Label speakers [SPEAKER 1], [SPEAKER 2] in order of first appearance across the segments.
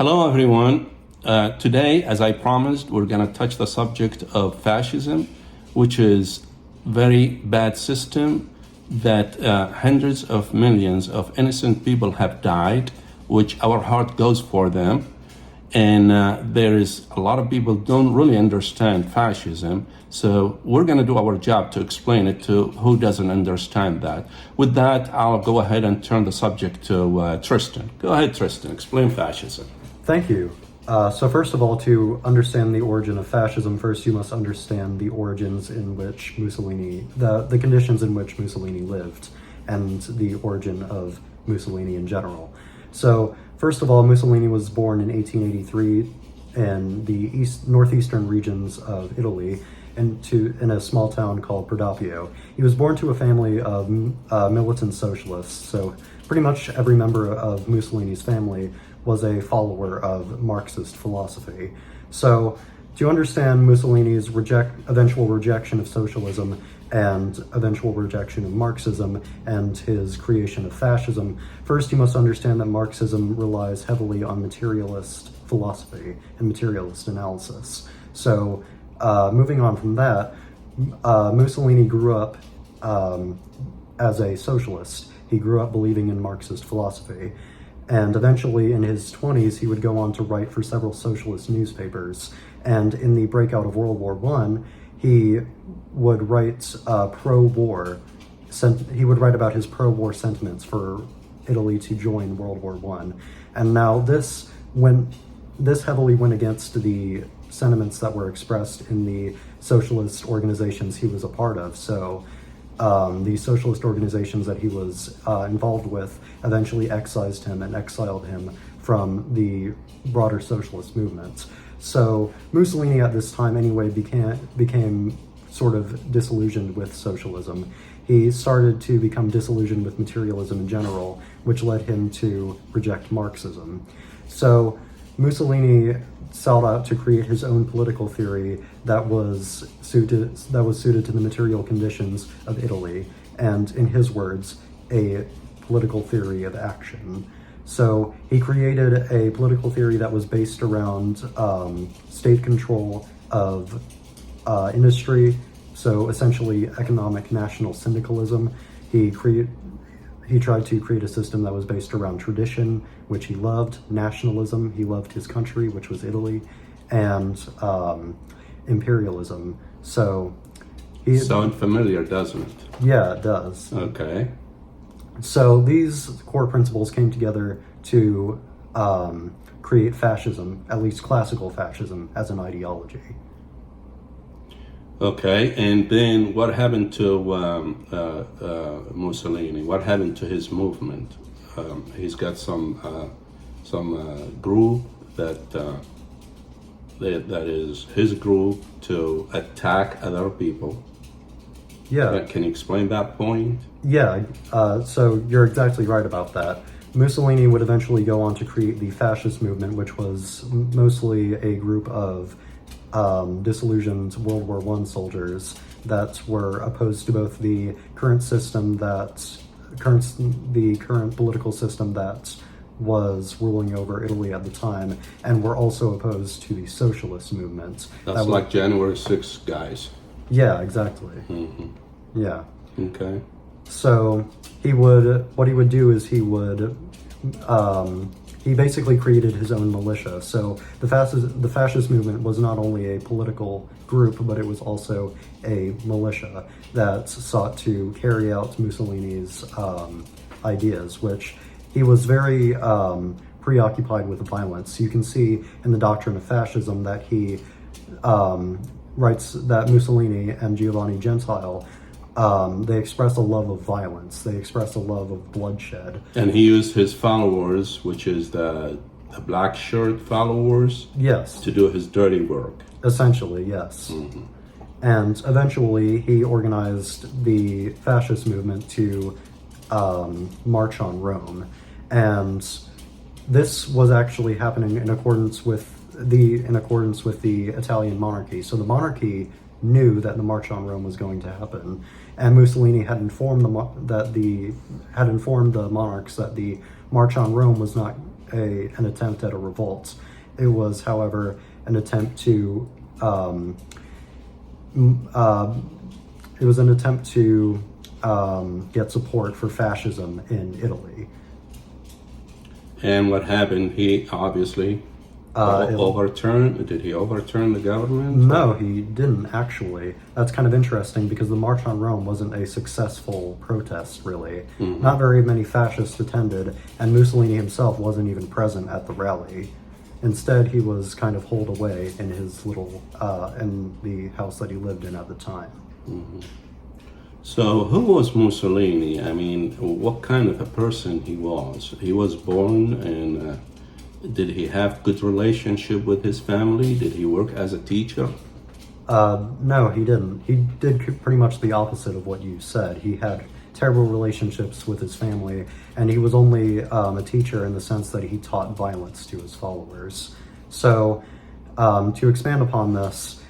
[SPEAKER 1] Hello, everyone. Today, as I promised, we're going to touch the subject of fascism, which is very bad system that hundreds of millions of innocent people have died, which our heart goes for them. And there is a lot of people don't really understand fascism. So we're going to do our job to explain it to who doesn't understand that. With that, I'll go ahead and turn the subject to Tristan. Go ahead, Tristan. Explain fascism.
[SPEAKER 2] Thank you. So first of all, to understand the origin of fascism, first you must understand the origins in which Mussolini, the conditions in which Mussolini lived, and the origin of Mussolini in general. So first of all, Mussolini was born in 1883 in the northeastern regions of Italy, in a small town called Prodapio. He was born to a family of militant socialists, so pretty much every member of Mussolini's family was a follower of Marxist philosophy. So to understand Mussolini's eventual rejection of socialism and eventual rejection of Marxism and his creation of fascism, first you must understand that Marxism relies heavily on materialist philosophy and materialist analysis. So moving on from that, Mussolini grew up as a socialist. He grew up believing in Marxist philosophy. And eventually, in his 20s, he would go on to write for several socialist newspapers. And in the breakout of World War I, he would write pro-war. He would write about his pro-war sentiments for Italy to join World War I. And now this heavily went against the sentiments that were expressed in the socialist organizations he was a part of. So the socialist organizations that he was involved with eventually excised him and exiled him from the broader socialist movement. So Mussolini at this time anyway became sort of disillusioned with socialism. He started to become disillusioned with materialism in general, which led him to reject Marxism. So Mussolini sought out to create his own political theory that was suited to the material conditions of Italy, and in his words, a political theory of action. So he created a political theory that was based around state control of industry, so essentially economic national syndicalism. He tried to create a system that was based around tradition, which he loved, nationalism, he loved his country, which was Italy, and imperialism. So
[SPEAKER 1] Sound familiar, doesn't it?
[SPEAKER 2] Yeah, it does.
[SPEAKER 1] Okay.
[SPEAKER 2] So these core principles came together to create fascism, at least classical fascism, as an ideology.
[SPEAKER 1] Okay, and then what happened to Mussolini? What happened to his movement? He's got some group that is his group to attack other people.
[SPEAKER 2] Yeah.
[SPEAKER 1] Can you explain that point?
[SPEAKER 2] Yeah, so you're exactly right about that. Mussolini would eventually go on to create the fascist movement, which was mostly a group of disillusioned World War I soldiers that were opposed to both the current political system that was ruling over Italy at the time, and were also opposed to the socialist movement.
[SPEAKER 1] That's like January 6th guys.
[SPEAKER 2] Yeah, exactly.
[SPEAKER 1] Mm-hmm.
[SPEAKER 2] Yeah.
[SPEAKER 1] Okay.
[SPEAKER 2] So what he would do is he basically created his own militia. So the fascist movement was not only a political group, but it was also a militia that sought to carry out Mussolini's ideas, which he was very preoccupied with violence. You can see in the Doctrine of Fascism that he writes that Mussolini and Giovanni Gentile, they express a love of violence. They express a love of bloodshed.
[SPEAKER 1] And he used his followers, which is the black shirt followers,
[SPEAKER 2] yes,
[SPEAKER 1] to do his dirty work.
[SPEAKER 2] Essentially, yes. Mm-hmm. And eventually he organized the fascist movement to march on Rome. And this was actually happening in accordance with the Italian monarchy. So the monarchy knew that the March on Rome was going to happen, and Mussolini had informed the monarchs that the March on Rome was not an attempt at a revolt. It was, however, an attempt to get support for fascism in Italy.
[SPEAKER 1] And what happened? He obviously overturned. Did he overturn the government?
[SPEAKER 2] No, he didn't actually. That's kind of interesting because the March on Rome wasn't a successful protest, really.
[SPEAKER 1] Mm-hmm.
[SPEAKER 2] Not very many fascists attended, and Mussolini himself wasn't even present at the rally. Instead, he was kind of holed away in his little, in the house that he lived in at the time.
[SPEAKER 1] Mm-hmm. So, who was Mussolini? I mean, what kind of a person he was? He was born in. Did he have good relationship with his family? Did he work as a teacher?
[SPEAKER 2] No, he didn't. He did pretty much the opposite of what you said. He had terrible relationships with his family, and he was only a teacher in the sense that he taught violence to his followers. So, to expand upon this,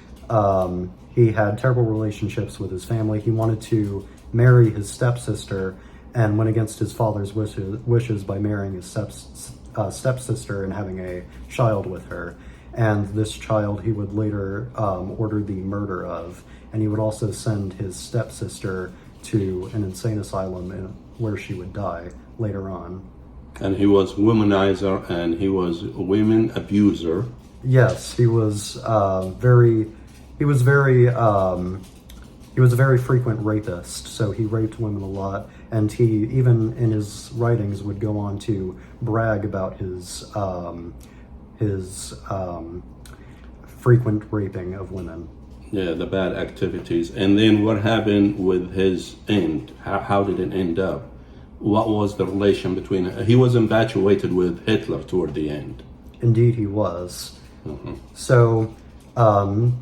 [SPEAKER 2] he had terrible relationships with his family. He wanted to marry his stepsister and went against his father's wishes by marrying his stepsister and having a child with her. And this child he would later order the murder of. And he would also send his stepsister to an insane asylum where she would die later on.
[SPEAKER 1] And he was womanizer and he was a women abuser.
[SPEAKER 2] Yes, he was a very frequent rapist, so he raped women a lot, and he, even in his writings, would go on to brag about his frequent raping of women.
[SPEAKER 1] Yeah, the bad activities. And then what happened with his end? How did it end up? What was the relation between... He was infatuated with Hitler toward the end.
[SPEAKER 2] Indeed, he was.
[SPEAKER 1] Mm-hmm.
[SPEAKER 2] So,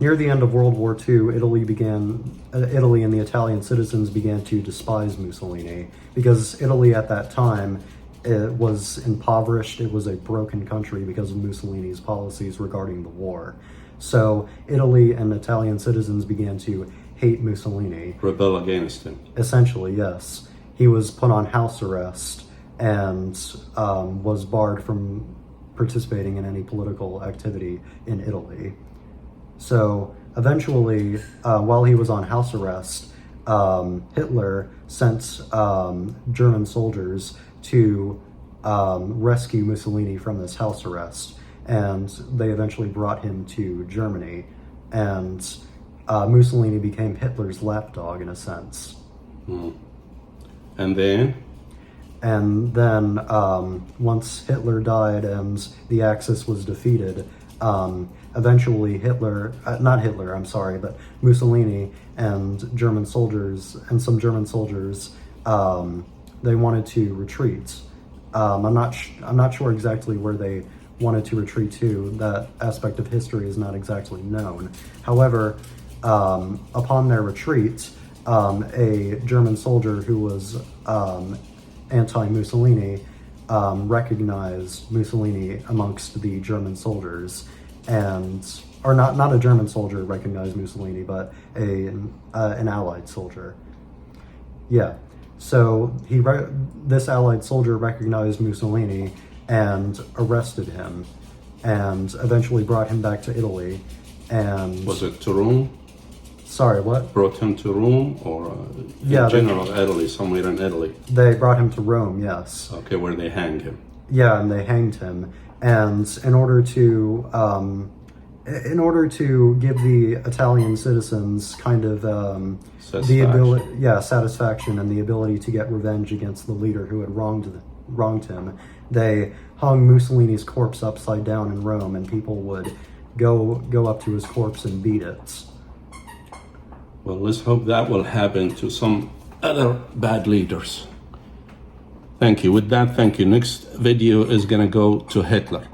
[SPEAKER 2] near the end of World War II, Italy and the Italian citizens began to despise Mussolini because Italy at that time, it was impoverished. It was a broken country because of Mussolini's policies regarding the war. So Italy and Italian citizens began to hate Mussolini.
[SPEAKER 1] Rebel against him.
[SPEAKER 2] Essentially, yes. He was put on house arrest and was barred from participating in any political activity in Italy. So eventually, while he was on house arrest, Hitler sent German soldiers to rescue Mussolini from this house arrest, and they eventually brought him to Germany, and Mussolini became Hitler's lapdog in a sense.
[SPEAKER 1] Mm. And then?
[SPEAKER 2] And then once Hitler died and the Axis was defeated, eventually Mussolini and some German soldiers, they wanted to retreat. I'm not sure exactly where they wanted to retreat to. That aspect of history is not exactly known. However, upon their retreat, a German soldier who was anti-Mussolini recognized Mussolini amongst the German soldiers, or not a German soldier recognized Mussolini, but an Allied soldier. Yeah. So this Allied soldier recognized Mussolini and arrested him, and eventually brought him back to Italy. And
[SPEAKER 1] was it to Rome?
[SPEAKER 2] Sorry, what?
[SPEAKER 1] Brought him to Rome, or Italy, somewhere in Italy?
[SPEAKER 2] They brought him to Rome, yes.
[SPEAKER 1] Okay, where they hanged him.
[SPEAKER 2] Yeah, and they hanged him. And in order to give the Italian citizens kind of satisfaction and the ability to get revenge against the leader who had wronged him, they hung Mussolini's corpse upside down in Rome, and people would go up to his corpse and beat it.
[SPEAKER 1] Well, let's hope that will happen to some other bad leaders. Thank you. With that, thank you. Next video is going to go to Hitler.